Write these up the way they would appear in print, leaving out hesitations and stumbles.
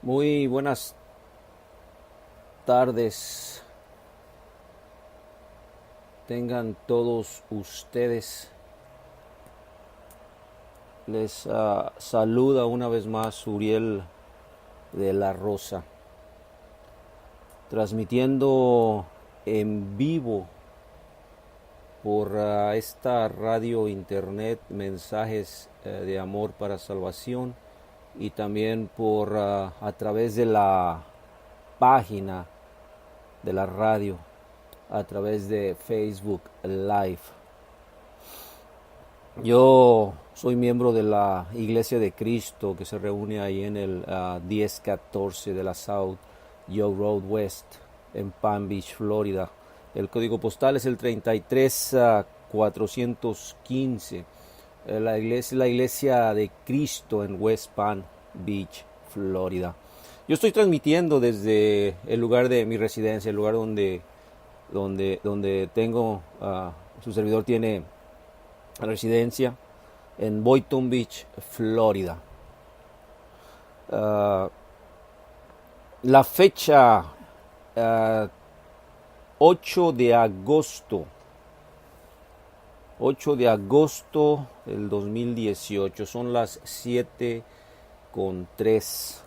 Muy buenas tardes tengan todos ustedes. Les saluda una vez más Uriel de la Rosa, transmitiendo en vivo por esta radio internet mensajes de amor para salvación, y también por a través de la página de la radio, a través de Facebook Live. Yo soy miembro de la Iglesia de Cristo que se reúne ahí en el 1014 de la South York Road West en Palm Beach, Florida. El código postal es el 33415. La iglesia de Cristo en West Palm Beach, Florida. Yo estoy transmitiendo desde el lugar de mi residencia, el lugar donde tengo, su servidor tiene residencia, en Boynton Beach, Florida. La fecha 8 de agosto 8 de agosto del 2018, son las 7:03.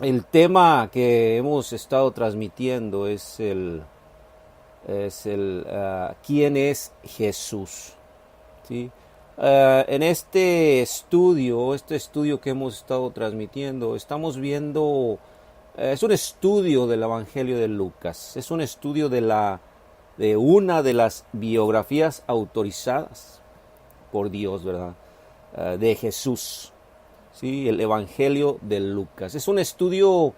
El tema que hemos estado transmitiendo es ¿quién es Jesús? ¿Sí? En este estudio que hemos estado transmitiendo, estamos viendo, es un estudio del Evangelio de Lucas, es un estudio de una de las biografías autorizadas por Dios, ¿verdad? De Jesús, ¿sí? El Evangelio de Lucas. Es un estudio,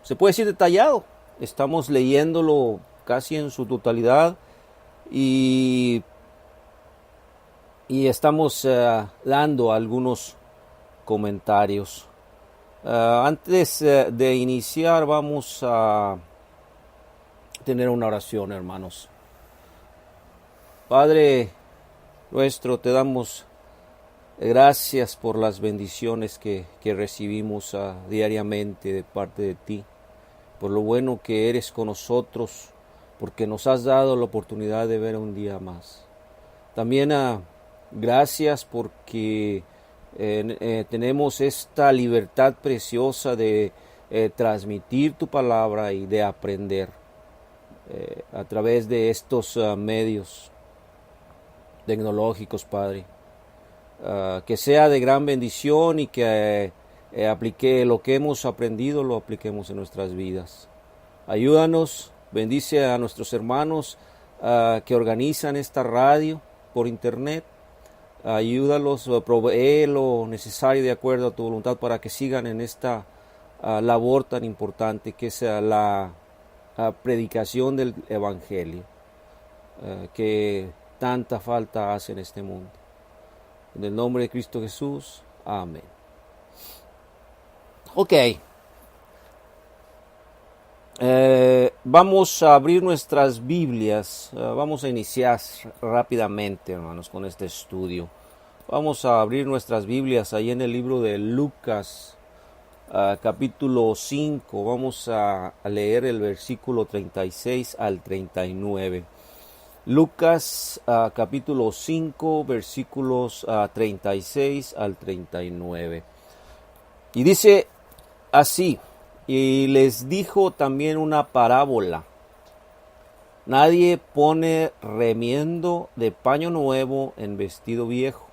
se puede decir, detallado. Estamos leyéndolo casi en su totalidad y estamos dando algunos comentarios. Antes de iniciar, vamos a tener una oración, hermanos. Padre nuestro, te damos gracias por las bendiciones que recibimos diariamente de parte de ti, por lo bueno que eres con nosotros, porque nos has dado la oportunidad de ver un día más. También gracias porque tenemos esta libertad preciosa de transmitir tu palabra y de aprender a través de estos medios tecnológicos, Padre. Que sea de gran bendición y que aplique lo que hemos aprendido, lo apliquemos en nuestras vidas. Ayúdanos, bendice a nuestros hermanos que organizan esta radio por internet. Ayúdalos, provee lo necesario de acuerdo a tu voluntad para que sigan en esta labor tan importante que es la predicación del Evangelio, que tanta falta hace en este mundo. En el nombre de Cristo Jesús, amén. Ok. Vamos a abrir nuestras Biblias. Vamos a iniciar rápidamente, hermanos, con este estudio. Vamos a abrir nuestras Biblias ahí en el libro de Lucas, capítulo 5. Vamos a leer el versículo 36 al 39. Lucas capítulo 5, versículos 36 al 39. Y dice así: y les dijo también una parábola. Nadie pone remiendo de paño nuevo en vestido viejo.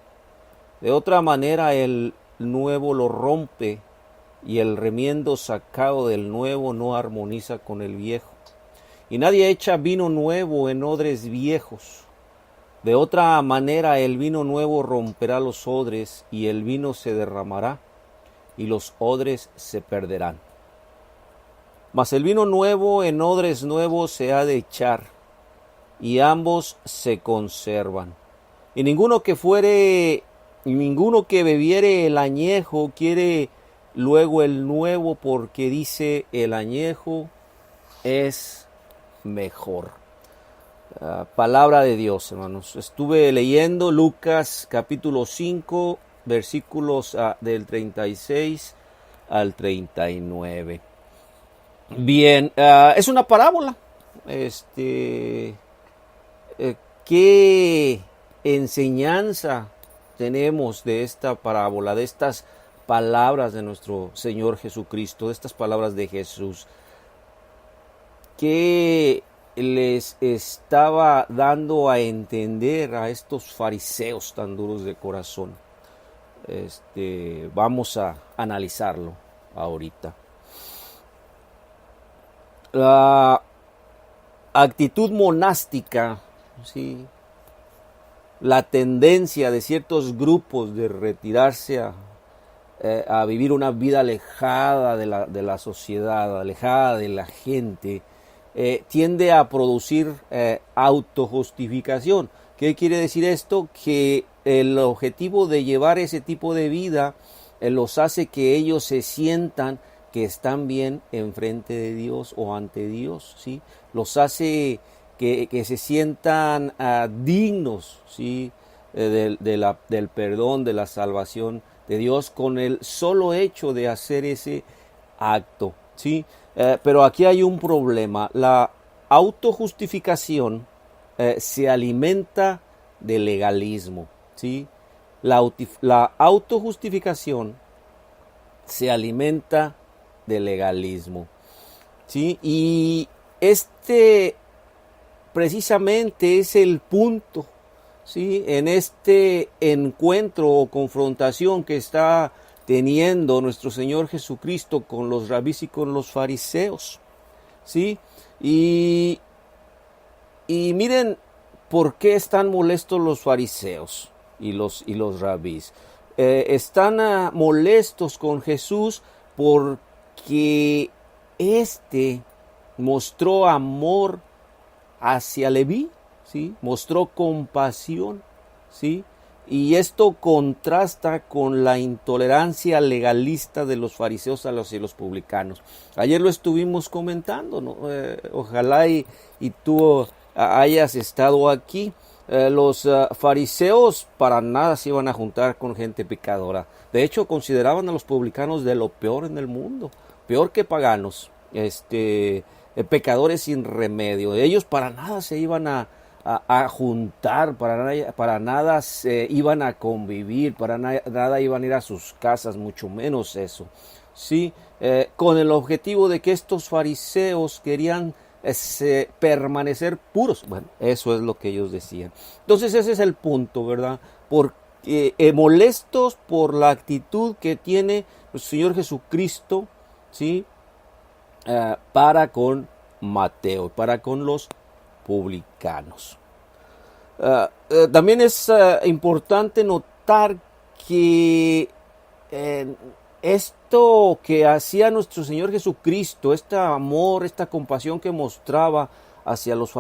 De otra manera el nuevo lo rompe, y el remiendo sacado del nuevo no armoniza con el viejo. Y nadie echa vino nuevo en odres viejos. De otra manera el vino nuevo romperá los odres, y el vino se derramará, y los odres se perderán. Mas el vino nuevo en odres nuevos se ha de echar, y ambos se conservan. Y ninguno que bebiere el añejo quiere luego el nuevo, porque dice: el añejo es mejor. Palabra de Dios, hermanos. Estuve leyendo Lucas capítulo 5 versículos del 36 al 39. Bien, es una parábola. ¿Qué enseñanza tenemos de esta parábola, de estas palabras de nuestro Señor Jesucristo, de estas palabras de Jesús? ¿Qué les estaba dando a entender a estos fariseos tan duros de corazón? Vamos a analizarlo ahorita. La actitud monástica, ¿sí? La tendencia de ciertos grupos de retirarse a vivir una vida alejada de la sociedad, alejada de la gente, tiende a producir autojustificación. ¿Qué quiere decir esto? Que el objetivo de llevar ese tipo de vida los hace que ellos se sientan que están bien enfrente de Dios o ante Dios, ¿sí? Los hace que se sientan dignos, ¿sí? Del perdón, de la salvación de Dios con el solo hecho de hacer ese acto, ¿sí? Pero aquí hay un problema. La autojustificación se alimenta de legalismo, ¿sí? La autojustificación se alimenta de legalismo, ¿sí? Y precisamente es el punto, ¿sí? En este encuentro o confrontación que está teniendo nuestro Señor Jesucristo con los rabís y con los fariseos, ¿sí? Y miren por qué están molestos los fariseos y los rabís. Están molestos con Jesús porque mostró amor hacia Leví, ¿sí? Mostró compasión, ¿sí? Y esto contrasta con la intolerancia legalista de los fariseos hacia los publicanos. Ayer lo estuvimos comentando, ¿no? Ojalá y tú hayas estado aquí. Los fariseos para nada se iban a juntar con gente pecadora. De hecho, consideraban a los publicanos de lo peor en el mundo, peor que paganos, pecadores sin remedio. Ellos para nada se iban a juntar, para nada se iban a convivir, para nada iban a ir a sus casas, mucho menos eso, ¿sí? Con el objetivo de que estos fariseos querían permanecer puros. Bueno, eso es lo que ellos decían. Entonces ese es el punto, ¿verdad? Porque molestos por la actitud que tiene el Señor Jesucristo, ¿sí? Para con Mateo, para con los publicanos. También es importante notar que esto que hacía nuestro Señor Jesucristo, este amor, esta compasión que mostraba hacia los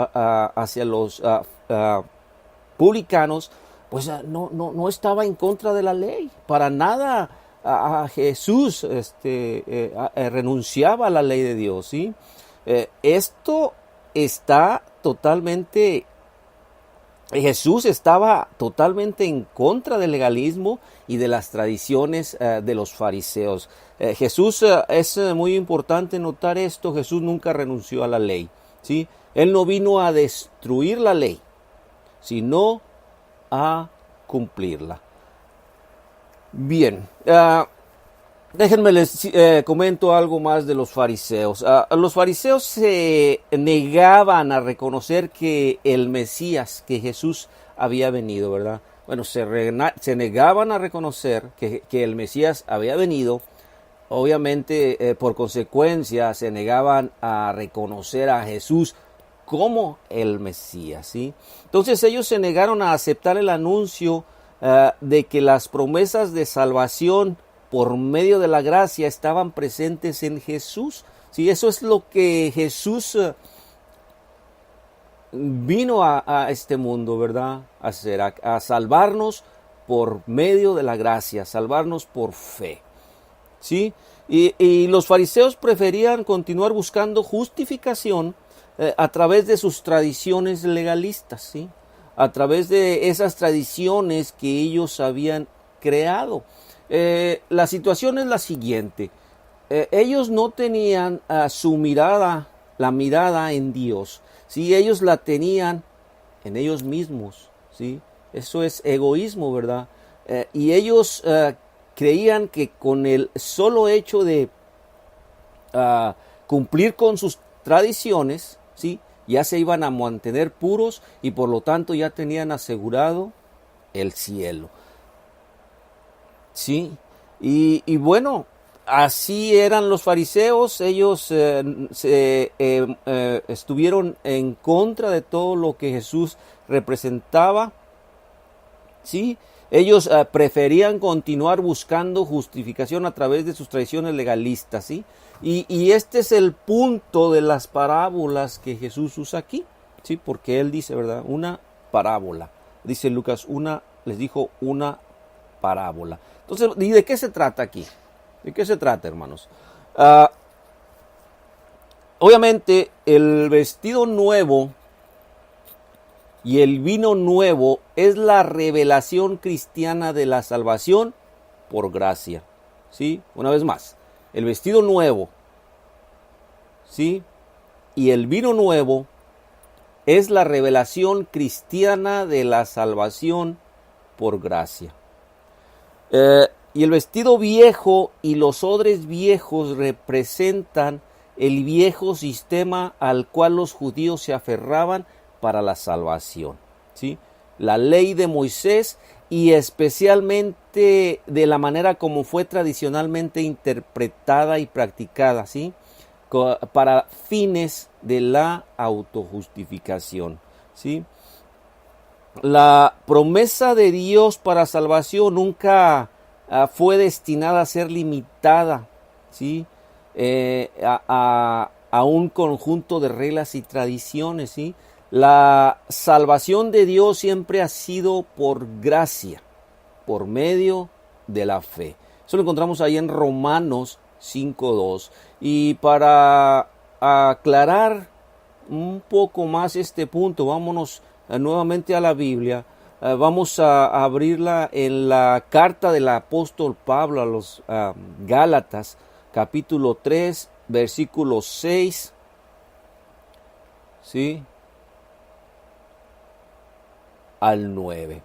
publicanos, pues no estaba en contra de la ley. Para nada a Jesús renunciaba a la ley de Dios, ¿sí? Esto está totalmente... Jesús estaba totalmente en contra del legalismo y de las tradiciones de los fariseos. Jesús, es muy importante notar esto, Jesús nunca renunció a la ley, ¿sí? Él no vino a destruir la ley, sino a cumplirla. Bien, déjenme les comento algo más de los fariseos. Los fariseos se negaban a reconocer que el Mesías, que Jesús había venido, ¿verdad? Bueno, se negaban a reconocer que el Mesías había venido. Obviamente, por consecuencia, se negaban a reconocer a Jesús como el Mesías, ¿sí? Entonces ellos se negaron a aceptar el anuncio de que las promesas de salvación por medio de la gracia estaban presentes en Jesús. Sí, eso es lo que Jesús vino a este mundo, ¿verdad? A hacer, a salvarnos por medio de la gracia, salvarnos por fe. ¿Sí? Y los fariseos preferían continuar buscando justificación a través de sus tradiciones legalistas, ¿sí? A través de esas tradiciones que ellos habían creado. La situación es la siguiente. Ellos no tenían la mirada en Dios. ¿Sí? Ellos la tenían en ellos mismos. ¿Sí? Eso es egoísmo, ¿verdad? Y ellos creían que con el solo hecho de cumplir con sus tradiciones, ¿sí? Ya se iban a mantener puros y por lo tanto ya tenían asegurado el cielo. ¿Sí? Y bueno, así eran los fariseos. Ellos estuvieron en contra de todo lo que Jesús representaba. ¿Sí? Ellos preferían continuar buscando justificación a través de sus tradiciones legalistas, ¿sí? Y este es el punto de las parábolas que Jesús usa aquí, ¿sí? Porque él dice, ¿verdad? Una parábola. Dice Lucas, les dijo una parábola. Entonces, ¿y de qué se trata aquí? ¿De qué se trata, hermanos? Obviamente, el vestido nuevo y el vino nuevo es la revelación cristiana de la salvación por gracia. ¿Sí? Una vez más, el vestido nuevo, ¿sí? Y el vino nuevo es la revelación cristiana de la salvación por gracia. Y el vestido viejo y los odres viejos representan el viejo sistema al cual los judíos se aferraban para la salvación, ¿sí? La ley de Moisés y especialmente de la manera como fue tradicionalmente interpretada y practicada, ¿sí? Para fines de la autojustificación, ¿sí? La promesa de Dios para salvación nunca fue destinada a ser limitada, ¿sí? A un conjunto de reglas y tradiciones, ¿sí? La salvación de Dios siempre ha sido por gracia, por medio de la fe. Eso lo encontramos ahí en Romanos 5:2. Y para aclarar un poco más este punto, vámonos nuevamente a la Biblia. Vamos a abrirla en la carta del apóstol Pablo a los Gálatas, capítulo 3, versículo 6. ¿Sí? Al 9.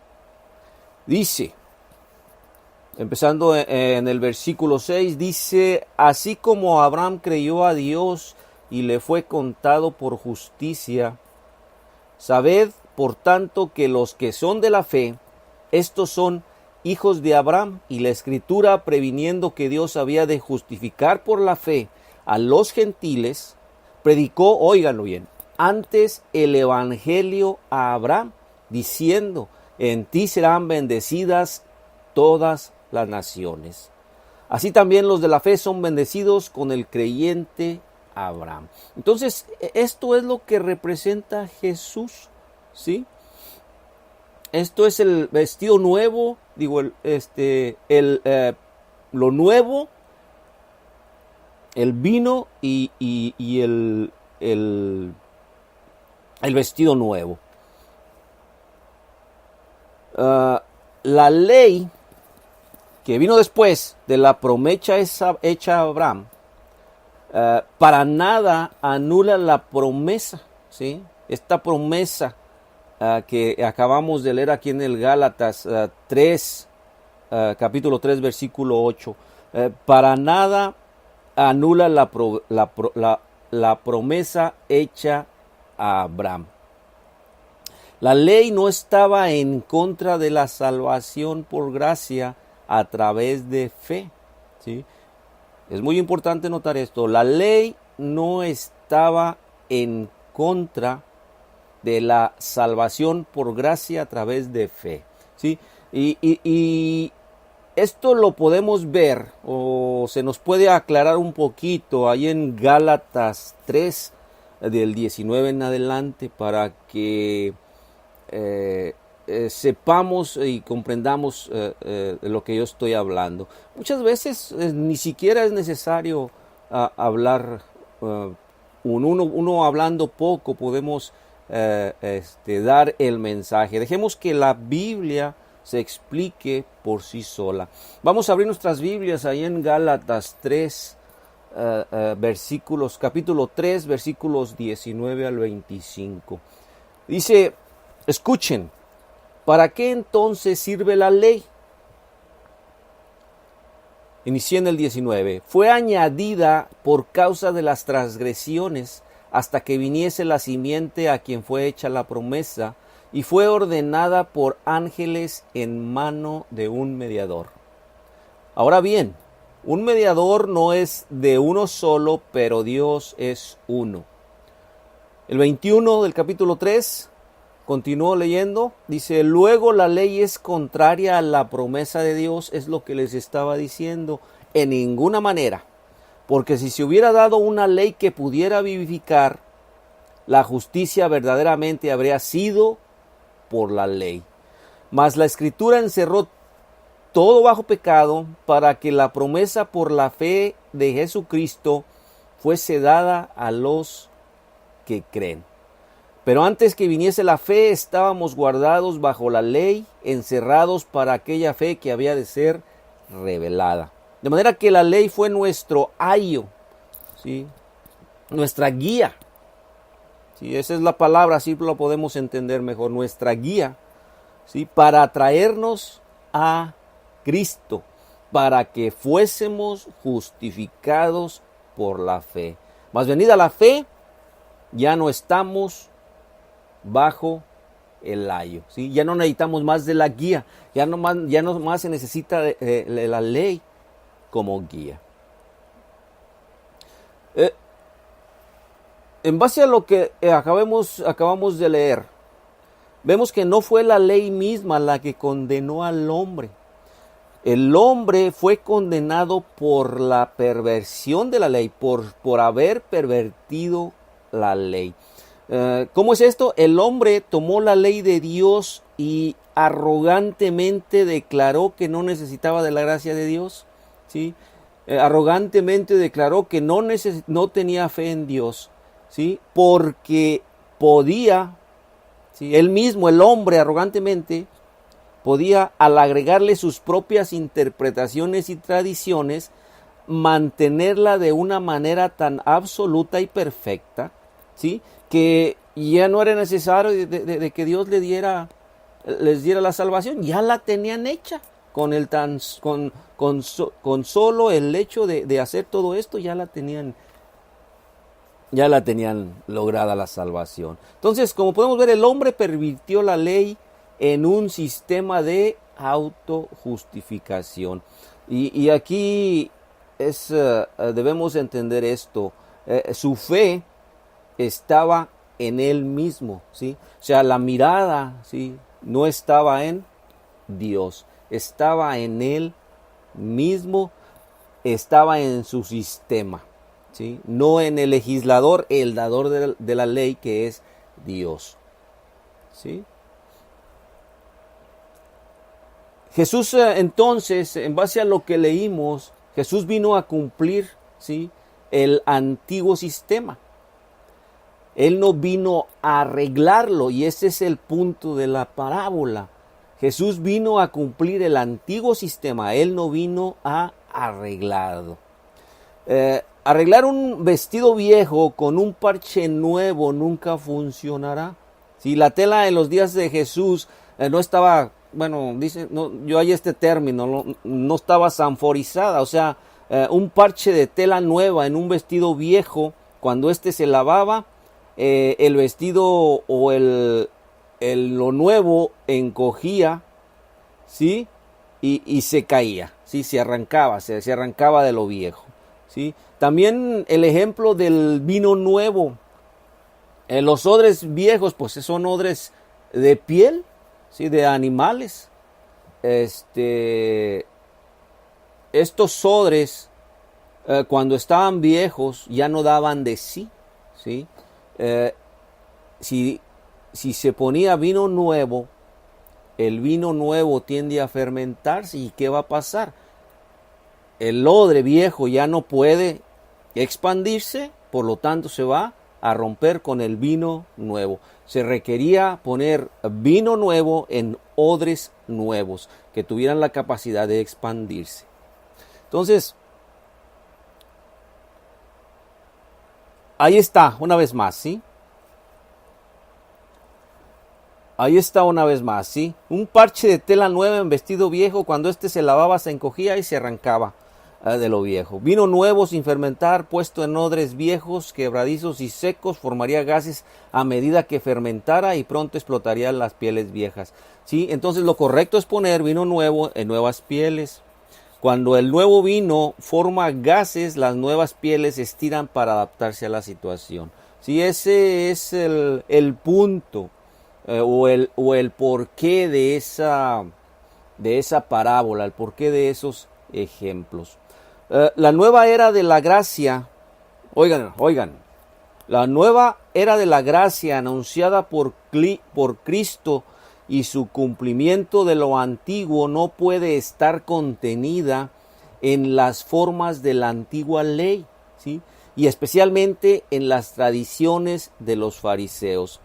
Dice, empezando en el versículo 6, dice, así como Abraham creyó a Dios y le fue contado por justicia, sabed, por tanto, que los que son de la fe, estos son hijos de Abraham, y la Escritura, previniendo que Dios había de justificar por la fe a los gentiles, predicó, óiganlo bien, antes el evangelio a Abraham, diciendo, en ti serán bendecidas todas las naciones. Así también los de la fe son bendecidos con el creyente Abraham. Entonces, esto es lo que representa Jesús, ¿sí? Esto es el vestido nuevo, digo, lo nuevo, el vino y el vestido nuevo. La ley que vino después de la promesa hecha a Abraham, para nada anula la promesa, ¿sí? Esta promesa que acabamos de leer aquí en el Gálatas 3, capítulo 3, versículo 8, para nada anula la promesa hecha a Abraham. La ley no estaba en contra de la salvación por gracia a través de fe, ¿sí? Es muy importante notar esto. La ley no estaba en contra de la salvación por gracia a través de fe, ¿sí? Y esto lo podemos ver o se nos puede aclarar un poquito ahí en Gálatas 3, del 19 en adelante, para que sepamos y comprendamos de lo que yo estoy hablando. Muchas veces ni siquiera es necesario hablar, uno hablando poco podemos dar el mensaje. Dejemos que la Biblia se explique por sí sola. Vamos a abrir nuestras Biblias ahí en Gálatas 3, capítulo 3, versículos 19 al 25. Dice, escuchen, ¿para qué entonces sirve la ley? Inicié en el 19. Fue añadida por causa de las transgresiones hasta que viniese la simiente a quien fue hecha la promesa, y fue ordenada por ángeles en mano de un mediador. Ahora bien, un mediador no es de uno solo, pero Dios es uno. El 21 del capítulo 3, continúo leyendo, dice, luego la ley es contraria a la promesa de Dios, es lo que les estaba diciendo, en ninguna manera. Porque si se hubiera dado una ley que pudiera vivificar, la justicia verdaderamente habría sido por la ley. Mas la Escritura encerró todo bajo pecado para que la promesa por la fe de Jesucristo fuese dada a los que creen. Pero antes que viniese la fe, estábamos guardados bajo la ley, encerrados para aquella fe que había de ser revelada. De manera que la ley fue nuestro ayo, ¿sí? Nuestra guía. ¿Sí? Esa es la palabra, así lo podemos entender mejor. Nuestra guía, ¿sí? Para traernos a Cristo, para que fuésemos justificados por la fe. Mas venida la fe, ya no estamos bajo el ayo, ¿sí? Ya no necesitamos más de la guía, ya no más se necesita de la ley como guía. En base a lo que acabamos de leer, vemos que no fue la ley misma la que condenó al hombre. El hombre fue condenado por la perversión de la ley, por haber pervertido la ley. ¿Cómo es esto? El hombre tomó la ley de Dios y arrogantemente declaró que no necesitaba de la gracia de Dios, ¿sí? Arrogantemente declaró que no tenía fe en Dios, ¿sí? Porque podía, ¿sí? Él mismo, el hombre, arrogantemente podía, al agregarle sus propias interpretaciones y tradiciones, mantenerla de una manera tan absoluta y perfecta, ¿sí? Que ya no era necesario de que Dios les diera la salvación, ya la tenían hecha. Con solo el hecho de hacer todo esto, ya la tenían lograda la salvación. Entonces, como podemos ver, el hombre pervirtió la ley en un sistema de autojustificación. Y aquí debemos entender esto. Su fe estaba en él mismo, ¿sí? O sea, la mirada, ¿sí? No estaba en Dios, estaba en él mismo, estaba en su sistema, ¿sí? No en el legislador, el dador de la ley, que es Dios, ¿sí? Jesús, entonces, en base a lo que leímos, Jesús vino a cumplir, ¿sí?, el antiguo sistema. Él no vino a arreglarlo, y ese es el punto de la parábola. Jesús vino a cumplir el antiguo sistema, Él no vino a arreglarlo. Arreglar un vestido viejo con un parche nuevo nunca funcionará. Si la tela en los días de Jesús no estaba, yo hay este término, no estaba sanforizada, o sea, un parche de tela nueva en un vestido viejo, cuando éste se lavaba, el vestido o lo nuevo encogía, ¿sí? Y se caía, ¿sí? Se arrancaba de lo viejo, ¿sí? También el ejemplo del vino nuevo. Los odres viejos, pues son odres de piel, ¿sí?, de animales. Estos odres, cuando estaban viejos, ya no daban de sí, ¿sí? Si se ponía vino nuevo, el vino nuevo tiende a fermentarse. ¿Y qué va a pasar? El odre viejo ya no puede expandirse, por lo tanto se va a romper con el vino nuevo. Se requería poner vino nuevo en odres nuevos, que tuvieran la capacidad de expandirse. Entonces, ahí está, una vez más, ¿sí? Ahí está una vez más, ¿sí? Un parche de tela nueva en vestido viejo, cuando éste se lavaba se encogía y se arrancaba de lo viejo. Vino nuevo sin fermentar, puesto en odres viejos, quebradizos y secos, formaría gases a medida que fermentara y pronto explotarían las pieles viejas, ¿sí? Entonces lo correcto es poner vino nuevo en nuevas pieles. Cuando el nuevo vino forma gases, las nuevas pieles se estiran para adaptarse a la situación. Sí, ese es el punto o el porqué de esa parábola, el porqué de esos ejemplos. La nueva era de la gracia, oigan, la nueva era de la gracia anunciada por Cristo y su cumplimiento de lo antiguo no puede estar contenida en las formas de la antigua ley, ¿sí? Y especialmente en las tradiciones de los fariseos.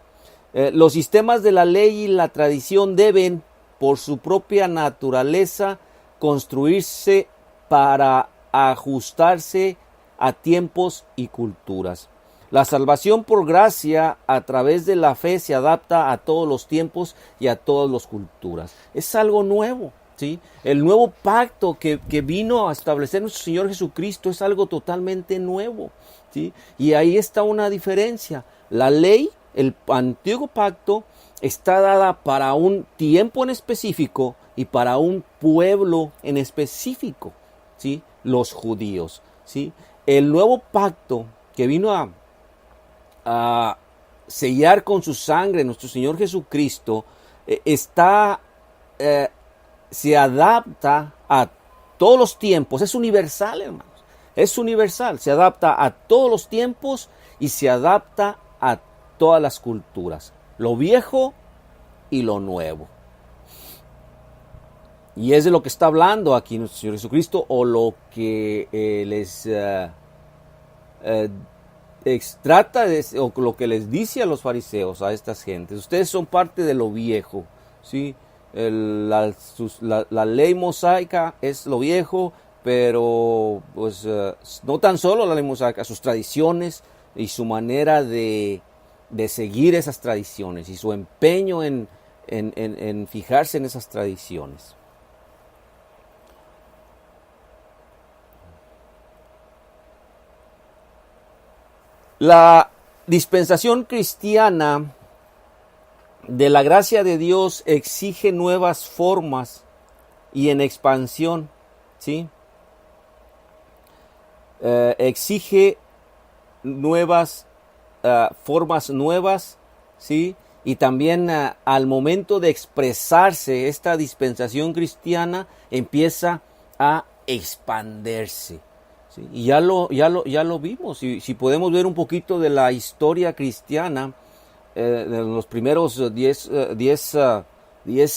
Los sistemas de la ley y la tradición deben, por su propia naturaleza, construirse para ajustarse a tiempos y culturas. La salvación por gracia a través de la fe se adapta a todos los tiempos y a todas las culturas. Es algo nuevo, ¿sí? El nuevo pacto que vino a establecer nuestro Señor Jesucristo es algo totalmente nuevo, ¿sí? Y ahí está una diferencia. La ley, el antiguo pacto, está dada para un tiempo en específico y para un pueblo en específico, ¿sí? Los judíos, ¿sí? El nuevo pacto que vino a sellar con su sangre nuestro Señor Jesucristo, se adapta a todos los tiempos, es universal, hermanos, es universal, se adapta a todos los tiempos y se adapta a todas las culturas, lo viejo y lo nuevo. Y es de lo que está hablando aquí nuestro Señor Jesucristo, o lo que o lo que les dice a los fariseos, a estas gentes. Ustedes son parte de lo viejo, ¿sí? La ley mosaica es lo viejo, pero pues no tan solo la ley mosaica, sus tradiciones y su manera de seguir esas tradiciones y su empeño en fijarse en esas tradiciones. La dispensación cristiana de la gracia de Dios exige nuevas formas y en expansión, ¿sí? Exige nuevas formas nuevas, ¿sí? Y también al momento de expresarse, esta dispensación cristiana empieza a expandirse. ¿Sí? Y ya lo vimos. Si podemos ver un poquito de la historia cristiana, de los primeros 10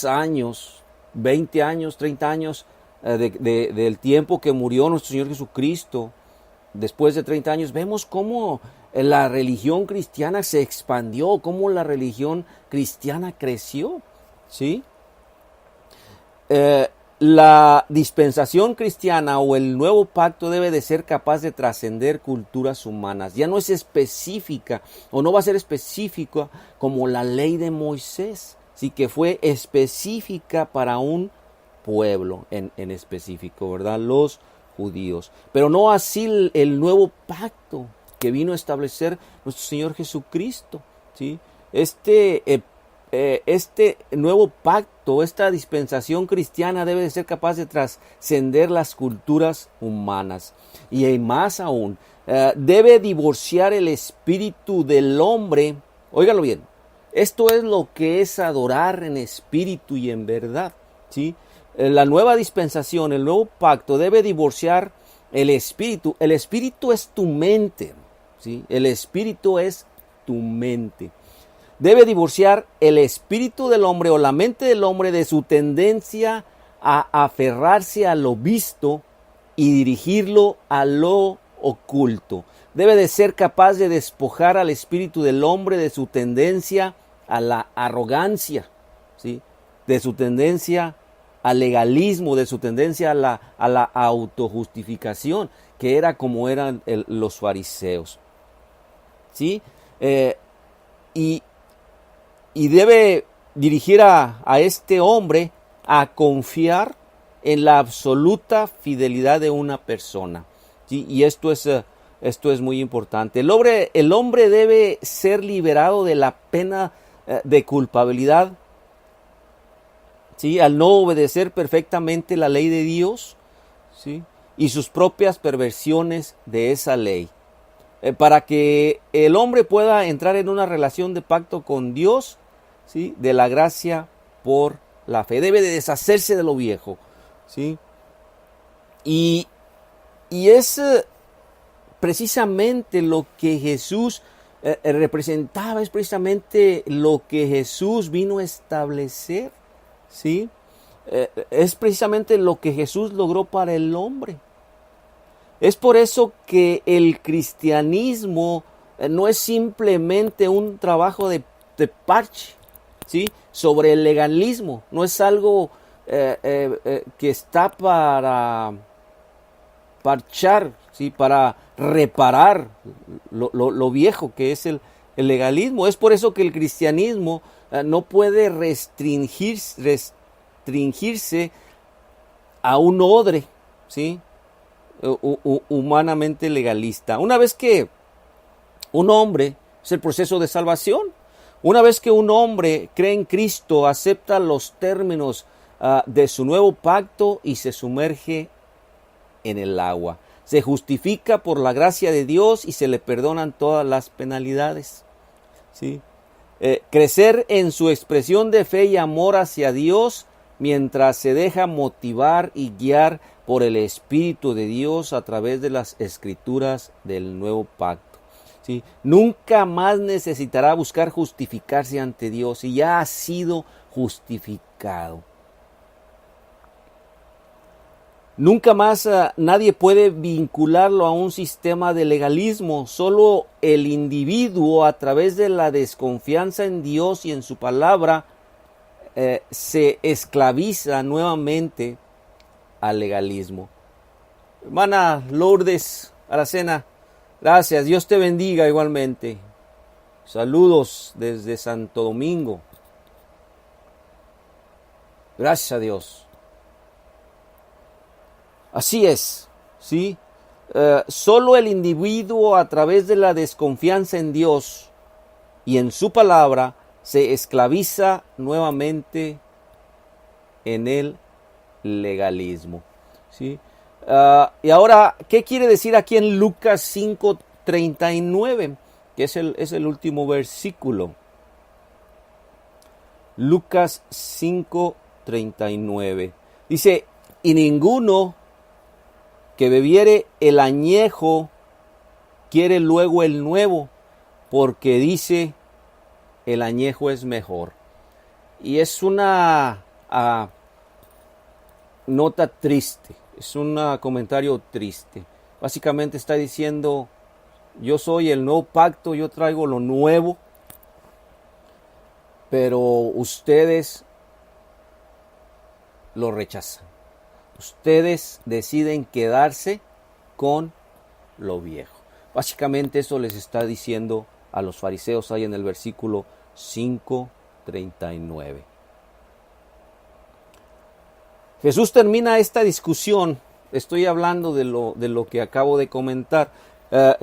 años, 20 años, 30 años del tiempo que murió nuestro Señor Jesucristo, después de 30 años, vemos cómo la religión cristiana se expandió, cómo la religión cristiana creció, ¿sí? La dispensación cristiana o el nuevo pacto debe de ser capaz de trascender culturas humanas. Ya no es específica o no va a ser específica como la ley de Moisés, sí, que fue específica para un pueblo en específico, ¿verdad? Los judíos. Pero no así el nuevo pacto que vino a establecer nuestro Señor Jesucristo, ¿sí? Este nuevo pacto, esta dispensación cristiana debe de ser capaz de trascender las culturas humanas. Y más aún, debe divorciar el espíritu del hombre. Óigalo bien, esto es lo que es adorar en espíritu y en verdad, ¿sí? La nueva dispensación, el nuevo pacto debe divorciar el espíritu. El espíritu es tu mente, ¿sí? El espíritu es tu mente. Debe divorciar el espíritu del hombre o la mente del hombre de su tendencia a aferrarse a lo visto y dirigirlo a lo oculto. Debe de ser capaz de despojar al espíritu del hombre de su tendencia a la arrogancia, ¿sí? De su tendencia al legalismo, de su tendencia a la autojustificación, que era como eran los fariseos. ¿Sí? Y, y debe dirigir a este hombre a confiar en la absoluta fidelidad de una persona. ¿Sí? Y esto es muy importante. El hombre debe ser liberado de la pena de culpabilidad, ¿sí? Al no obedecer perfectamente la ley de Dios, ¿sí? Y sus propias perversiones de esa ley. Para que el hombre pueda entrar en una relación de pacto con Dios, ¿sí? De la gracia por la fe. Debe de deshacerse de lo viejo, ¿sí? Y es precisamente lo que Jesús representaba, es precisamente lo que Jesús vino a establecer, ¿sí? Es precisamente lo que Jesús logró para el hombre. Es por eso que el cristianismo no es simplemente un trabajo de parche, ¿sí? Sobre el legalismo. No es algo que está para parchar, ¿sí? Para reparar lo viejo que es el legalismo. Es por eso que el cristianismo no puede restringirse a un odre, ¿sí? Humanamente legalista. Una vez que un hombre, es el proceso de salvación, una vez que un hombre cree en Cristo, acepta los términos de su nuevo pacto y se sumerge en el agua. Se justifica por la gracia de Dios y se le perdonan todas las penalidades, ¿sí? Crecer en su expresión de fe y amor hacia Dios mientras se deja motivar y guiar por el Espíritu de Dios a través de las escrituras del nuevo pacto, ¿sí? Nunca más necesitará buscar justificarse ante Dios y ya ha sido justificado. Nunca más nadie puede vincularlo a un sistema de legalismo. Solo el individuo, a través de la desconfianza en Dios y en su palabra, se esclaviza nuevamente al legalismo. Hermana Lourdes Aracena, gracias. Dios te bendiga igualmente. Saludos desde Santo Domingo. Gracias a Dios. Así es, ¿sí? Solo el individuo, a través de la desconfianza en Dios y en su palabra, se esclaviza nuevamente en el legalismo, ¿sí? Y ahora, ¿qué quiere decir aquí en Lucas 5:39? Que es el último versículo. Lucas 5:39. Dice, y ninguno que bebiere el añejo quiere luego el nuevo, porque dice, el añejo es mejor. Y es una nota triste, es un comentario triste. Básicamente está diciendo, yo soy el nuevo pacto, yo traigo lo nuevo, pero ustedes lo rechazan. Ustedes deciden quedarse con lo viejo. Básicamente eso les está diciendo a los fariseos ahí en el versículo 5:39. Jesús termina esta discusión. Estoy hablando de lo que acabo de comentar.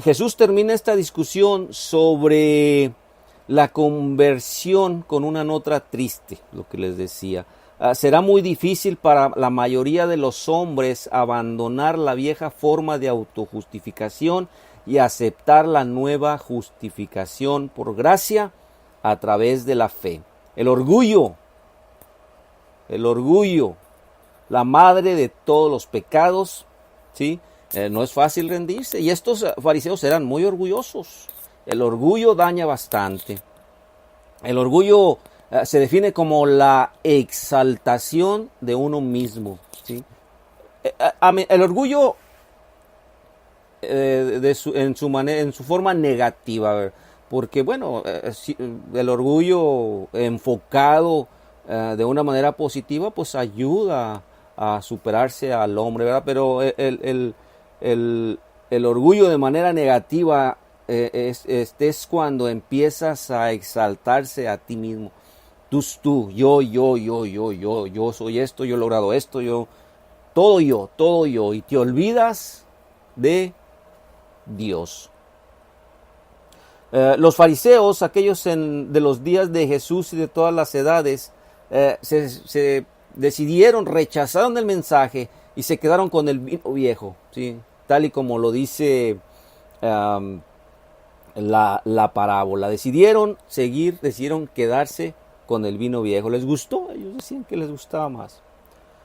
Jesús termina esta discusión sobre la conversión con una nota triste, lo que les decía. Será muy difícil para la mayoría de los hombres abandonar la vieja forma de autojustificación y aceptar la nueva justificación por gracia a través de la fe. El orgullo, la madre de todos los pecados, ¿sí? No es fácil rendirse. Y estos fariseos eran muy orgullosos. El orgullo daña bastante. El orgullo se define como la exaltación de uno mismo, ¿sí? El orgullo en su forma negativa, porque bueno, el orgullo enfocado de una manera positiva, pues ayuda a superarse al hombre, ¿verdad? Pero el orgullo de manera negativa es cuando empiezas a exaltarse a ti mismo. Tú, yo soy esto, yo he logrado esto, todo yo, y te olvidas de Dios. Los fariseos, aquellos de los días de Jesús y de todas las edades, se decidieron, rechazaron el mensaje y se quedaron con el vino viejo, ¿sí? Tal y como lo dice la parábola. Decidieron quedarse con el vino viejo. ¿Les gustó? Ellos decían que les gustaba más,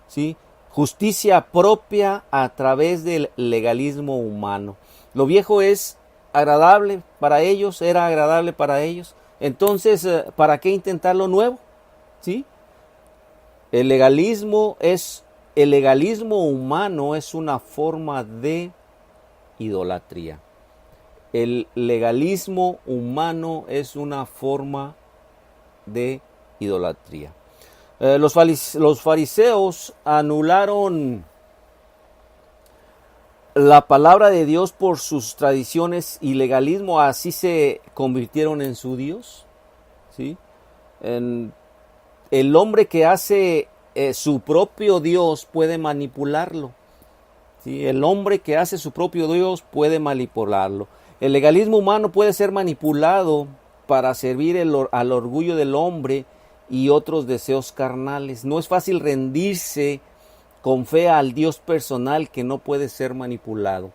¿sí? Justicia propia a través del legalismo humano. Lo viejo es agradable para ellos, era agradable para ellos. Entonces, ¿para qué intentar lo nuevo? ¿Sí? El legalismo humano es una forma de idolatría. El legalismo humano es una forma de idolatría. Los fariseos anularon la palabra de Dios por sus tradiciones y legalismo, así se convirtieron en su Dios, ¿sí? El hombre que hace su propio Dios puede manipularlo, ¿sí? El hombre que hace su propio Dios puede manipularlo. El legalismo humano puede ser manipulado para servir al orgullo del hombre y otros deseos carnales. No es fácil rendirse con fe al Dios personal que no puede ser manipulado.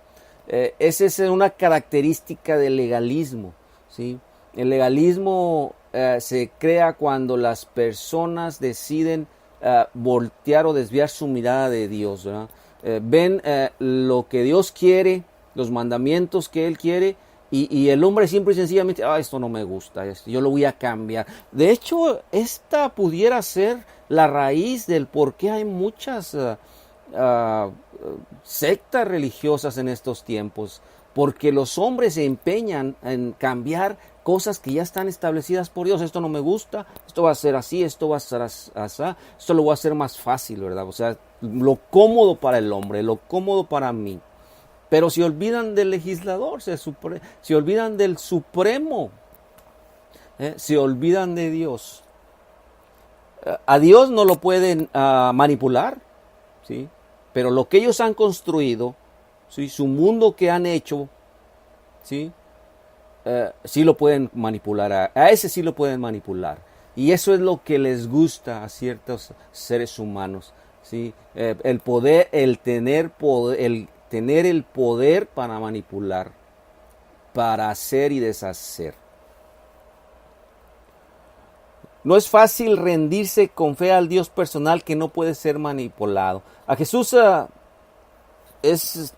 Esa es una característica del legalismo, ¿sí? El legalismo se crea cuando las personas deciden voltear o desviar su mirada de Dios, ¿verdad? Ven lo que Dios quiere, los mandamientos que Él quiere, y el hombre simple y sencillamente, esto no me gusta, yo lo voy a cambiar. De hecho, esta pudiera ser la raíz del por qué hay muchas sectas religiosas en estos tiempos, porque los hombres se empeñan en cambiar cosas que ya están establecidas por Dios. Esto no me gusta, esto va a ser así, esto va a ser así, esto lo voy a hacer más fácil, ¿verdad? O sea, lo cómodo para el hombre, lo cómodo para mí. Pero se olvidan del legislador, se olvidan del supremo, se olvidan de Dios. A Dios no lo pueden manipular, ¿sí? Pero lo que ellos han construido, ¿sí? Su mundo que han hecho, ¿sí? Sí lo pueden manipular, a ese sí lo pueden manipular. Y eso es lo que les gusta a ciertos seres humanos, ¿sí? El poder, el tener el poder para manipular, para hacer y deshacer. No es fácil rendirse con fe al Dios personal que no puede ser manipulado. A Jesús es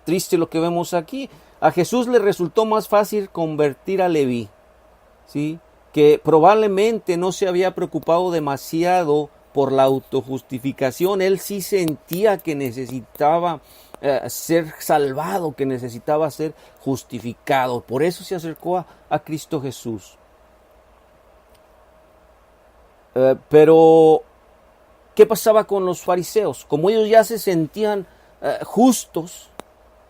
triste lo que vemos aquí. A Jesús le resultó más fácil convertir a Leví, ¿sí? Que probablemente no se había preocupado demasiado por la autojustificación. Él sí sentía que necesitaba ser salvado, que necesitaba ser justificado. Por eso se acercó a Cristo Jesús. Pero, ¿qué pasaba con los fariseos? Como ellos ya se sentían justos,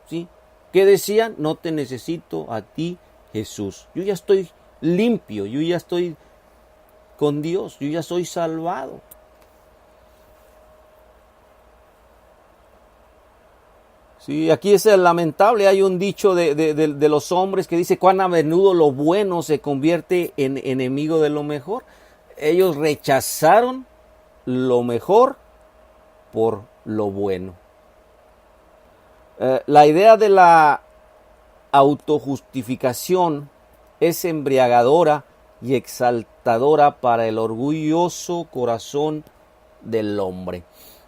¿sí? ¿Qué decían? No te necesito a ti, Jesús. Yo ya estoy limpio, yo ya estoy con Dios, yo ya soy salvado. Sí, aquí es lamentable, hay un dicho de los hombres que dice cuán a menudo lo bueno se convierte en enemigo de lo mejor. Ellos rechazaron lo mejor por lo bueno. La idea de la autojustificación es embriagadora y exaltadora para el orgulloso corazón del hombre.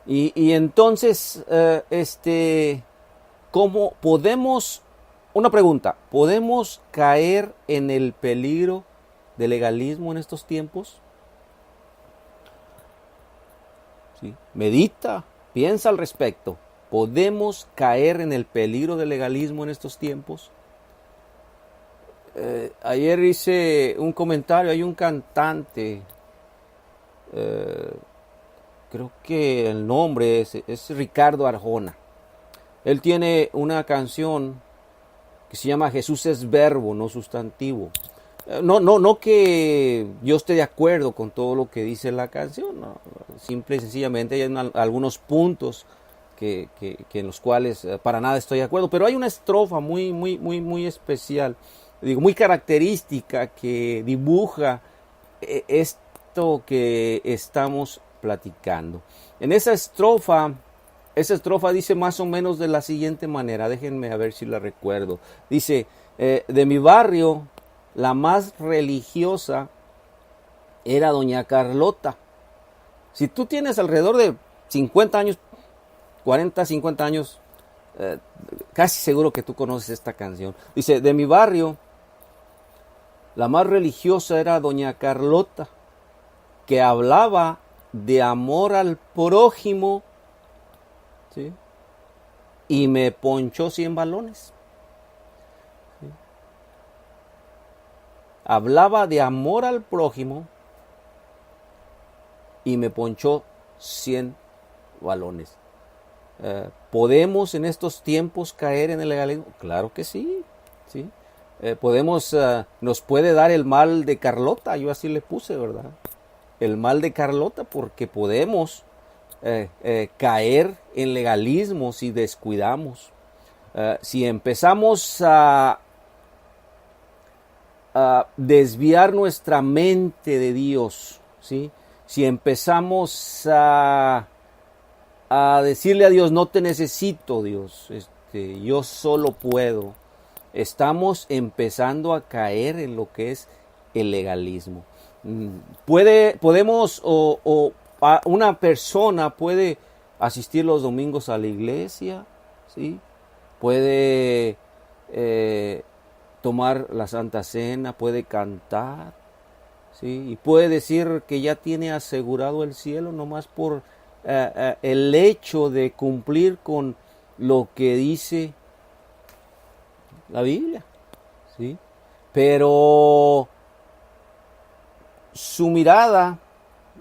Y entonces, ¿cómo podemos, una pregunta, ¿podemos caer en el peligro del legalismo en estos tiempos? ¿Sí? Medita, piensa al respecto. ¿Podemos caer en el peligro del legalismo en estos tiempos? Ayer hice un comentario, hay un cantante eh, creo que el nombre es Ricardo Arjona. Él tiene una canción que se llama Jesús es verbo, no sustantivo. No que yo esté de acuerdo con todo lo que dice la canción, no. Simple y sencillamente hay algunos puntos en los cuales para nada estoy de acuerdo, pero hay una estrofa muy especial, digo, muy característica que dibuja esto que estamos platicando. En esa estrofa dice más o menos de la siguiente manera, déjenme a ver si la recuerdo. Dice, de mi barrio, la más religiosa era doña Carlota. Si tú tienes alrededor de 50 años, 40, 50 años, casi seguro que tú conoces esta canción. Dice, de mi barrio, la más religiosa era doña Carlota, que hablaba de amor al prójimo, ¿sí? Y me ponchó 100 balones. ¿Sí? Hablaba de amor al prójimo y me ponchó 100 balones. ¿Podemos en estos tiempos caer en el legalismo? Claro que sí, ¿sí? Nos puede dar el mal de Carlota, yo así le puse, ¿verdad? El mal de Carlota, porque podemos caer en legalismo si descuidamos. Si empezamos a desviar nuestra mente de Dios, ¿sí? Si empezamos a decirle a Dios, no te necesito, Dios, yo solo puedo, estamos empezando a caer en lo que es el legalismo. Una persona puede asistir los domingos a la iglesia, ¿sí? Puede tomar la Santa Cena, puede cantar, ¿sí? Y puede decir que ya tiene asegurado el cielo nomás por el hecho de cumplir con lo que dice la Biblia, ¿sí? Pero su mirada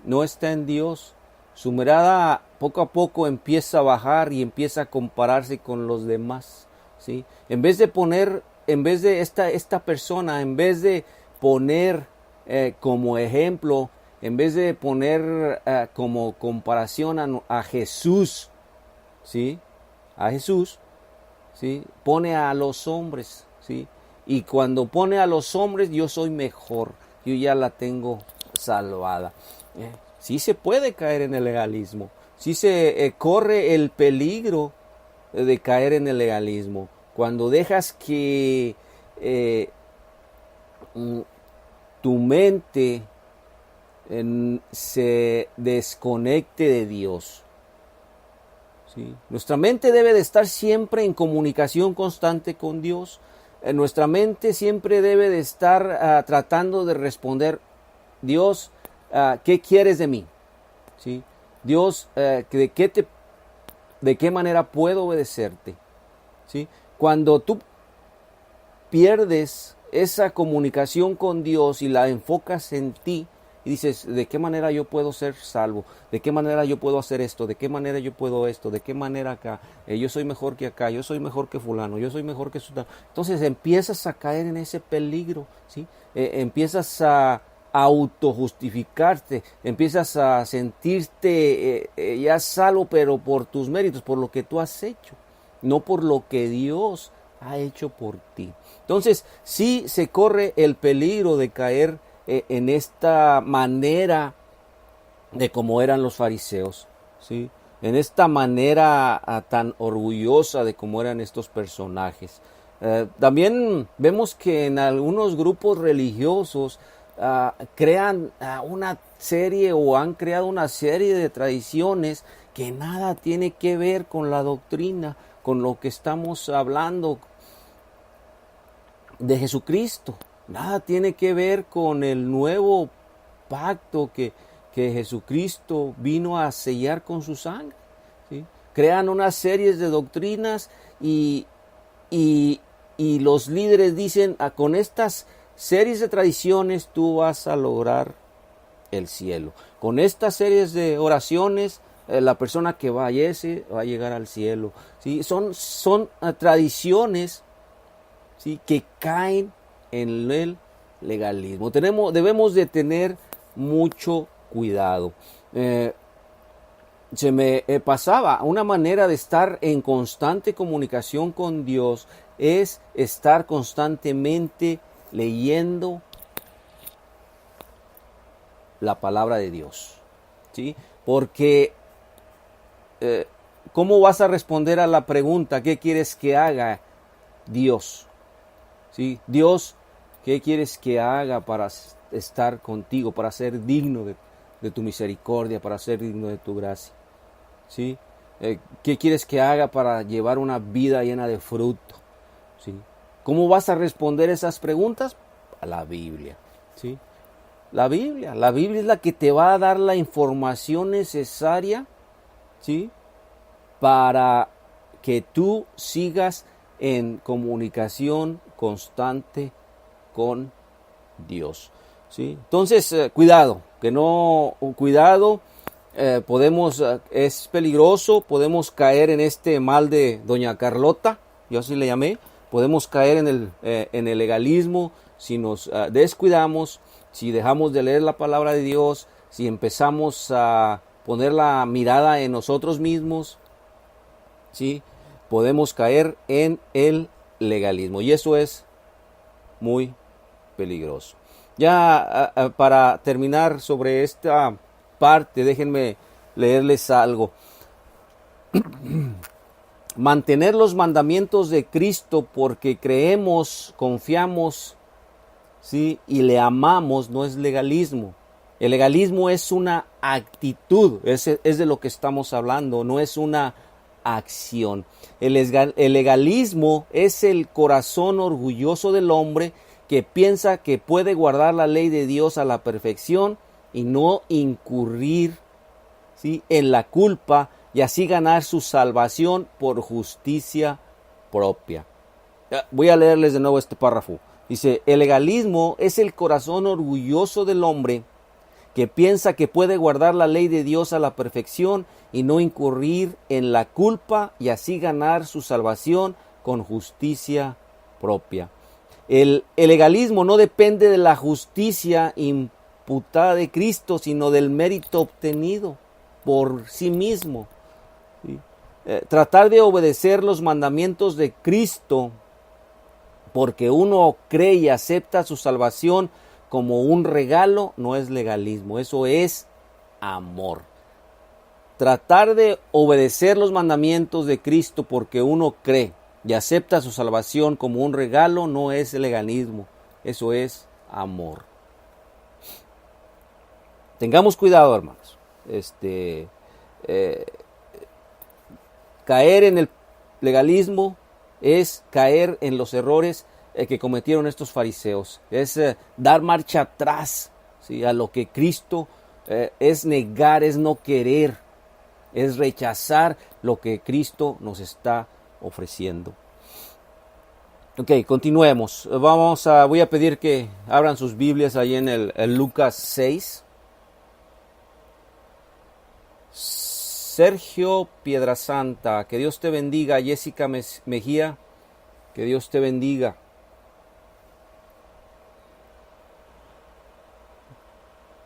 no está en Dios. Su mirada poco a poco empieza a bajar y empieza a compararse con los demás, ¿sí? En vez de esta persona, en vez de poner como ejemplo, en vez de poner como comparación a Jesús, ¿sí? A Jesús, ¿sí? Pone a los hombres, ¿sí? Y cuando pone a los hombres, yo soy mejor, yo ya la tengo salvada. Sí se puede caer en el legalismo, sí se corre el peligro de caer en el legalismo. Cuando dejas que tu mente se desconecte de Dios. ¿Sí? Nuestra mente debe de estar siempre en comunicación constante con Dios. Nuestra mente siempre debe de estar tratando de responder, Dios, ¿qué quieres de mí? ¿Sí? Dios, ¿de qué manera puedo obedecerte? ¿Sí? Cuando tú pierdes esa comunicación con Dios y la enfocas en ti, y dices, ¿de qué manera yo puedo ser salvo? ¿De qué manera yo puedo hacer esto? ¿De qué manera yo puedo esto? ¿De qué manera acá? Yo soy mejor que acá, yo soy mejor que fulano, yo soy mejor que sultano. Entonces empiezas a caer en ese peligro, ¿sí? Empiezas a autojustificarte, empiezas a sentirte ya salvo, pero por tus méritos, por lo que tú has hecho, no por lo que Dios ha hecho por ti. Entonces, sí se corre el peligro de caer en esta manera de como eran los fariseos, ¿sí? En esta manera tan orgullosa de cómo eran estos personajes. También vemos que en algunos grupos religiosos crean una serie o han creado una serie de tradiciones que nada tiene que ver con la doctrina, con lo que estamos hablando de Jesucristo. Nada tiene que ver con el nuevo pacto que Jesucristo vino a sellar con su sangre, ¿sí? Crean unas series de doctrinas y los líderes dicen, con estas series de tradiciones tú vas a lograr el cielo. con estas series de oraciones, la persona que fallece va a llegar al cielo. ¿Sí? Son tradiciones, ¿sí?, que caen en el legalismo. Debemos de tener mucho cuidado. Se me pasaba, una manera de estar en constante comunicación con Dios es estar constantemente leyendo la palabra de Dios, ¿sí? Porque ¿cómo vas a responder a la pregunta qué quieres que haga Dios? ¿Sí? Dios, ¿qué quieres que haga para estar contigo, para ser digno de tu misericordia, para ser digno de tu gracia? ¿Sí? ¿Qué quieres que haga para llevar una vida llena de fruto? ¿Sí? ¿Cómo vas a responder esas preguntas? A la Biblia, ¿sí? La Biblia es la que te va a dar la información necesaria, ¿sí?, para que tú sigas en comunicación constante con Dios, ¿sí? Entonces, cuidado, es peligroso, podemos caer en este mal de Doña Carlota, yo así le llamé, podemos caer en el legalismo si nos descuidamos, si dejamos de leer la palabra de Dios, si empezamos a poner la mirada en nosotros mismos, ¿sí? Podemos caer en el legalismo y eso es muy peligroso. Ya para terminar sobre esta parte, déjenme leerles algo. Mantener los mandamientos de Cristo porque creemos, confiamos, ¿sí?, y le amamos no es legalismo. El legalismo es una actitud, es de lo que estamos hablando, no es una acción. El legalismo es el corazón orgulloso del hombre que piensa que puede guardar la ley de Dios a la perfección y no incurrir, ¿sí?, en la culpa y así ganar su salvación por justicia propia. Voy a leerles de nuevo este párrafo. Dice, el legalismo es el corazón orgulloso del hombre que piensa que puede guardar la ley de Dios a la perfección y no incurrir en la culpa y así ganar su salvación con justicia propia. El legalismo no depende de la justicia imputada de Cristo, sino del mérito obtenido por sí mismo. ¿Sí? Tratar de obedecer los mandamientos de Cristo porque uno cree y acepta su salvación como un regalo no es legalismo, eso es amor. Tratar de obedecer los mandamientos de Cristo porque uno cree y acepta su salvación como un regalo no es legalismo, eso es amor. Tengamos cuidado, hermanos. Caer en el legalismo es caer en los errores que cometieron estos fariseos. Es dar marcha atrás, ¿sí?, a lo que Cristo es negar, es no querer, es rechazar lo que Cristo nos está ofreciendo. Ok, continuemos. Voy a pedir que abran sus Biblias ahí en el Lucas 6. Sergio Piedrasanta, que Dios te bendiga. Jessica Mejía, que Dios te bendiga.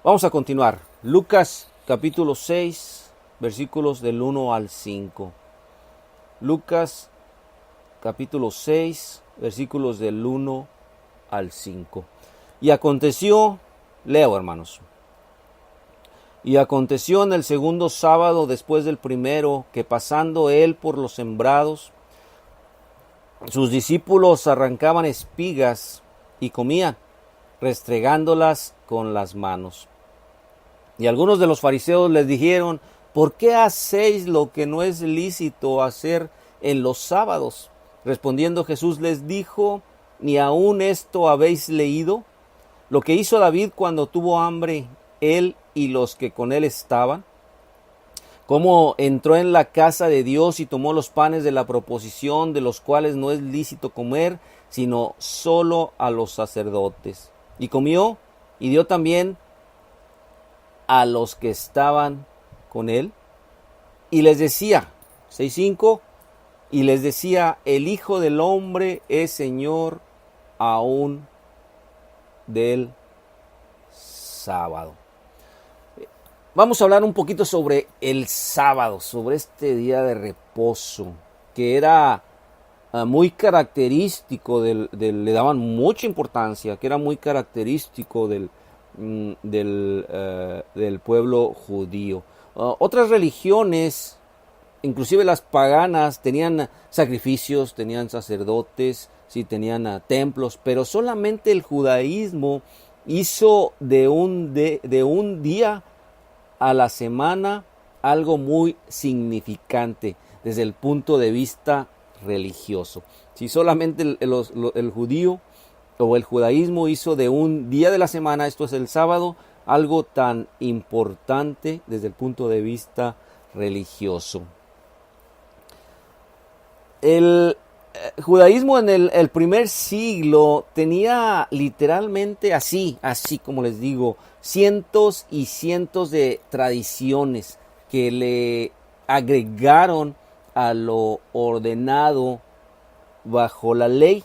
Vamos a continuar. Lucas capítulo 6, versículos del 1 al 5. Lucas capítulo 6, versículos del 1 al 5. Y aconteció, leo, hermanos. Y aconteció en el segundo sábado después del primero, que pasando él por los sembrados, sus discípulos arrancaban espigas y comían, restregándolas con las manos. Y algunos de los fariseos les dijeron, ¿por qué hacéis lo que no es lícito hacer en los sábados? Respondiendo Jesús les dijo, ¿ni aún esto habéis leído? Lo que hizo David cuando tuvo hambre, él y los que con él estaban, cómo entró en la casa de Dios y tomó los panes de la proposición, de los cuales no es lícito comer, sino solo a los sacerdotes. Y comió y dio también a los que estaban con él y les decía, 6:5, y les decía, el Hijo del Hombre es Señor aún del sábado. Vamos a hablar un poquito sobre el sábado, sobre este día de reposo, que era muy característico le daban mucha importancia, que era muy característico del pueblo judío. Otras religiones, inclusive las paganas, tenían sacrificios, tenían sacerdotes, sí, tenían templos, pero solamente el judaísmo hizo de un día a la semana algo muy significante desde el punto de vista religioso. Si solamente el judío o el judaísmo hizo de un día de la semana, esto es el sábado, algo tan importante desde el punto de vista religioso. El judaísmo en el primer siglo tenía literalmente así como les digo, cientos y cientos de tradiciones que le agregaron a lo ordenado bajo la ley.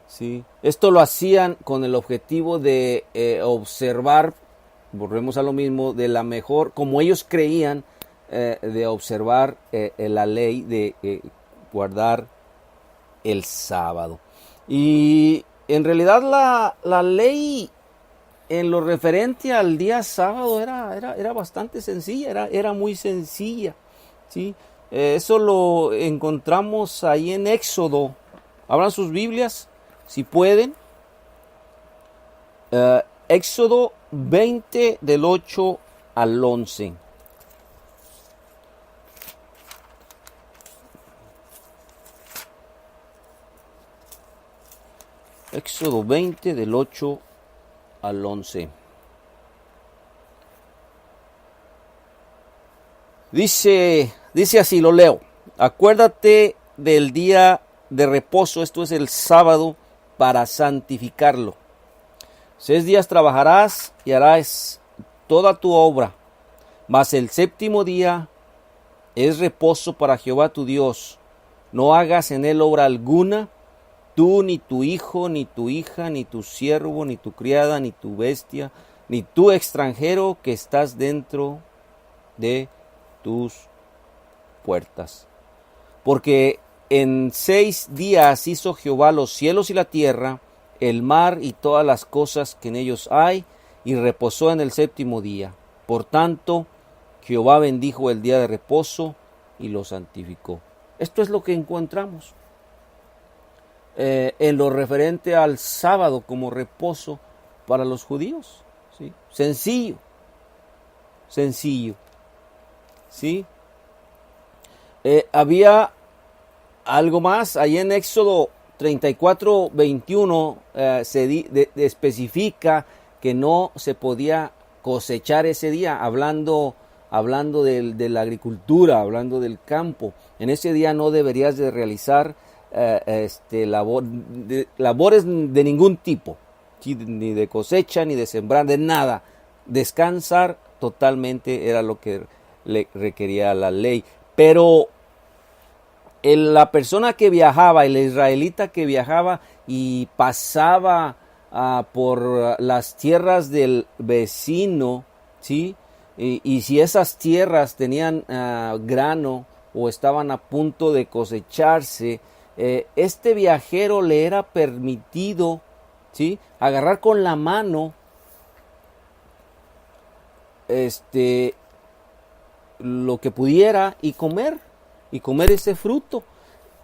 Sí. Esto lo hacían con el objetivo de observar, volvemos a lo mismo, de la mejor, como ellos creían, de observar la ley de guardar el sábado. Y en realidad la ley en lo referente al día sábado era bastante sencilla, era muy sencilla, ¿sí? Eso lo encontramos ahí en Éxodo. Abran sus Biblias, si pueden. Éxodo 20 del 8 al 11. Éxodo 20 del 8 al 11. Dice así, lo leo. Acuérdate del día de reposo, esto es el sábado, para santificarlo. 6 días trabajarás y harás toda tu obra, mas el séptimo día es reposo para Jehová tu Dios. No hagas en él obra alguna, tú, ni tu hijo, ni tu hija, ni tu siervo, ni tu criada, ni tu bestia, ni tu extranjero que estás dentro de tus puertas. Porque en 6 días hizo Jehová los cielos y la tierra, el mar y todas las cosas que en ellos hay, y reposó en el séptimo día. Por tanto, Jehová bendijo el día de reposo y lo santificó. Esto es lo que encontramos en lo referente al sábado como reposo para los judíos, ¿sí? Sencillo, ¿sí? Había algo más, ahí en Éxodo 34:21 se especifica que no se podía cosechar ese día, hablando de la agricultura, hablando del campo. En ese día no deberías de realizar labores de ningún tipo, ¿sí? Ni de cosecha, ni de sembrar, de nada. Descansar totalmente era lo que le requería la ley. Pero la persona que viajaba, el israelita que viajaba y pasaba por las tierras del vecino, ¿sí? Y si esas tierras tenían grano o estaban a punto de cosecharse, este viajero le era permitido, ¿sí?, agarrar con la mano lo que pudiera y comer ese fruto.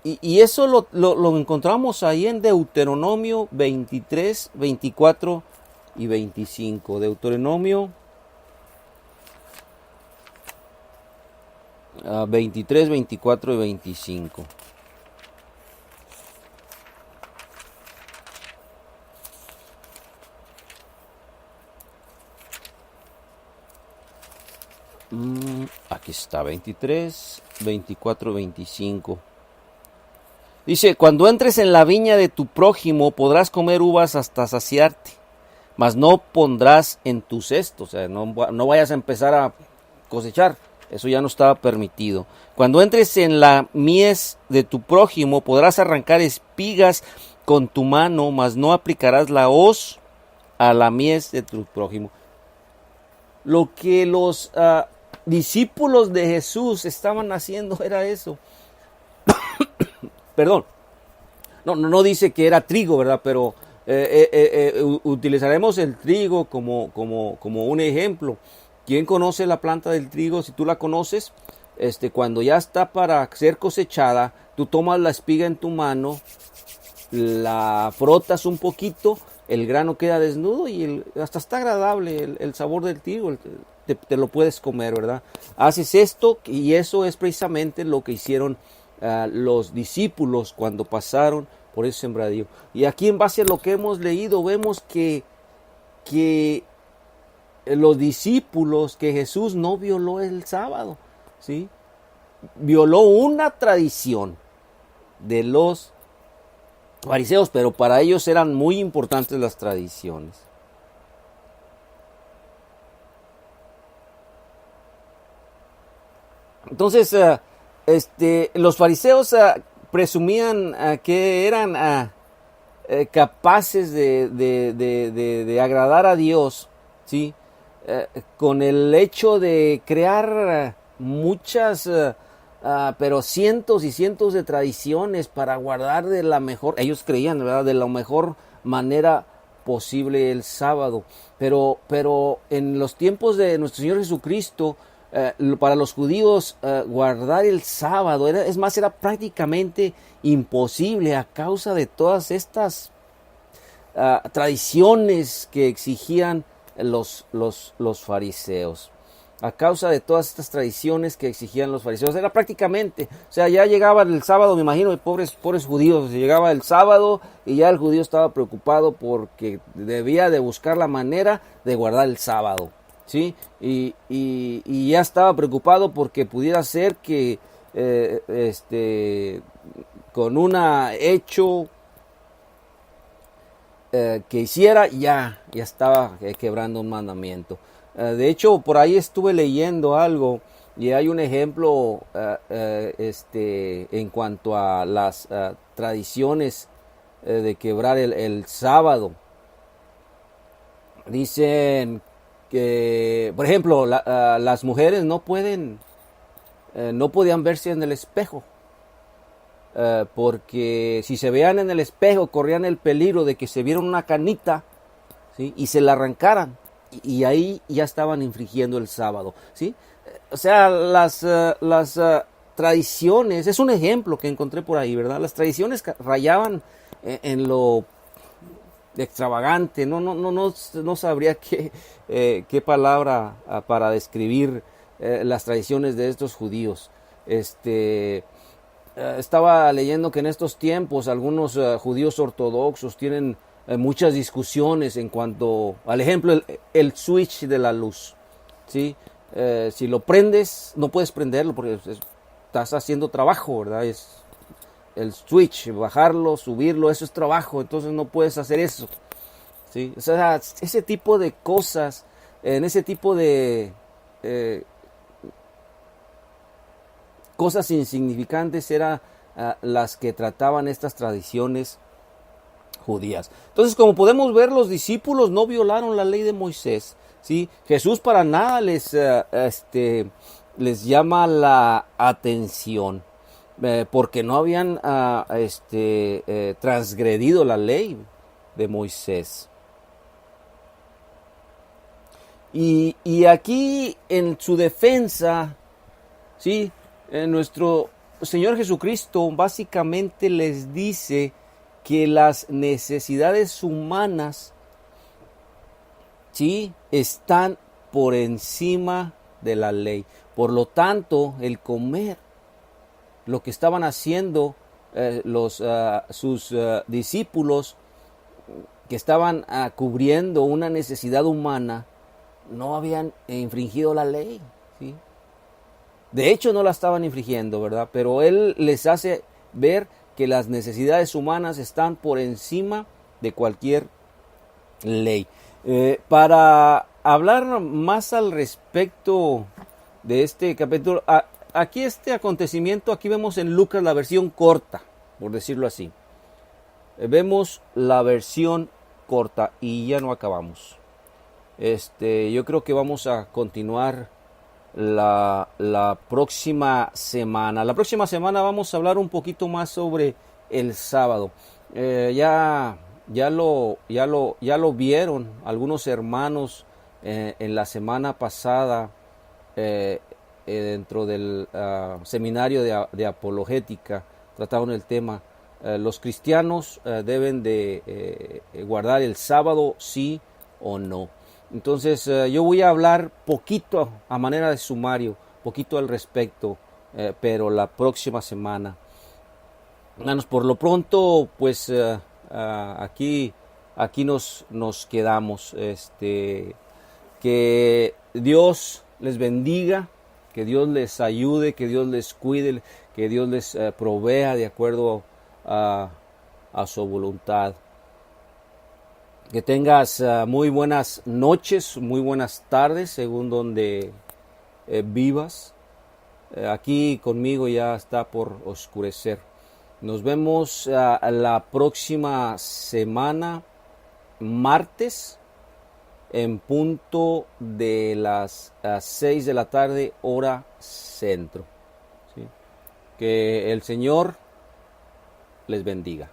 Y eso lo encontramos ahí en Deuteronomio 23, 24 y 25. Deuteronomio 23, 24 y 25. Aquí está, 23, 24, 25. Dice, cuando entres en la viña de tu prójimo podrás comer uvas hasta saciarte, mas no pondrás en tu cesto. O sea, no vayas a empezar a cosechar. Eso ya no estaba permitido. Cuando entres en la mies de tu prójimo, podrás arrancar espigas con tu mano, mas no aplicarás la hoz a la mies de tu prójimo. Lo que los discípulos de Jesús estaban haciendo era eso. Perdón. No dice que era trigo, ¿verdad? Pero utilizaremos el trigo como un ejemplo. ¿Quién conoce la planta del trigo? Si tú la conoces, cuando ya está para ser cosechada, tú tomas la espiga en tu mano, la frotas un poquito, el grano queda desnudo y hasta está agradable el sabor del trigo, te lo puedes comer, ¿verdad? Haces esto y eso es precisamente lo que hicieron los discípulos cuando pasaron por ese sembradío. Y aquí en base a lo que hemos leído vemos que los discípulos, que Jesús no violó el sábado, ¿sí? Violó una tradición de los fariseos, pero para ellos eran muy importantes las tradiciones. Entonces, los fariseos presumían que eran capaces de agradar a Dios, ¿sí? Con el hecho de crear muchas, pero cientos y cientos de tradiciones para guardar de la mejor, ellos creían, ¿verdad?, de la mejor manera posible el sábado. Pero en los tiempos de nuestro Señor Jesucristo, para los judíos guardar el sábado era prácticamente imposible a causa de todas estas tradiciones que exigían los fariseos. A causa de todas estas tradiciones que exigían los fariseos, era prácticamente, o sea, ya llegaba el sábado, me imagino, pobres judíos, llegaba el sábado y ya el judío estaba preocupado porque debía de buscar la manera de guardar el sábado, ¿sí? Y ya estaba preocupado porque pudiera ser que con un hecho que hiciera ya estaba quebrando un mandamiento. De hecho, por ahí estuve leyendo algo y hay un ejemplo en cuanto a las tradiciones de quebrar el sábado. Dicen que, por ejemplo, las mujeres no podían verse en el espejo. Porque si se veían en el espejo corrían el peligro de que se vieran una canita, ¿sí?, y se la arrancaran y ahí ya estaban infringiendo el sábado, ¿sí? O sea, las tradiciones, es un ejemplo que encontré por ahí, ¿verdad? Las tradiciones rayaban en lo extravagante, no sabría qué palabra para describir las tradiciones de estos judíos. Estaba leyendo que en estos tiempos algunos judíos ortodoxos tienen muchas discusiones en cuanto al ejemplo el switch de la luz, ¿sí? Si lo prendes, no puedes prenderlo porque estás haciendo trabajo, ¿verdad? Es el switch, bajarlo, subirlo, eso es trabajo, entonces no puedes hacer eso, ¿sí? O sea, ese tipo de cosas, en ese tipo de cosas insignificantes eran las que trataban estas tradiciones judías. Entonces, como podemos ver, los discípulos no violaron la ley de Moisés, ¿sí? Jesús para nada les llama la atención porque no habían transgredido la ley de Moisés. Y aquí en su defensa, ¿sí?, nuestro Señor Jesucristo básicamente les dice que las necesidades humanas, ¿sí?, están por encima de la ley. Por lo tanto, el comer, lo que estaban haciendo sus discípulos, que estaban cubriendo una necesidad humana, no habían infringido la ley, ¿sí? De hecho, no la estaban infringiendo, ¿verdad? Pero Él les hace ver que las necesidades humanas están por encima de cualquier ley. Para hablar más al respecto de este capítulo, aquí este acontecimiento, aquí vemos en Lucas la versión corta, por decirlo así. Vemos la versión corta y ya no acabamos. Yo creo que vamos a continuar la próxima semana. La próxima semana vamos a hablar un poquito más sobre el sábado. Ya lo vieron algunos hermanos en la semana pasada dentro del seminario de apologética. Trataron el tema. Los cristianos deben de guardar el sábado, sí o no. Entonces yo voy a hablar poquito a manera de sumario, poquito al respecto, pero la próxima semana. Hermanos, por lo pronto, pues aquí nos quedamos. Que Dios les bendiga, que Dios les ayude, que Dios les cuide, que Dios les provea de acuerdo a su voluntad. Que tengas muy buenas noches, muy buenas tardes, según donde vivas. Aquí conmigo ya está por oscurecer. Nos vemos la próxima semana, martes, en punto de las 6 de la tarde, hora centro. ¿Sí? Que el Señor les bendiga.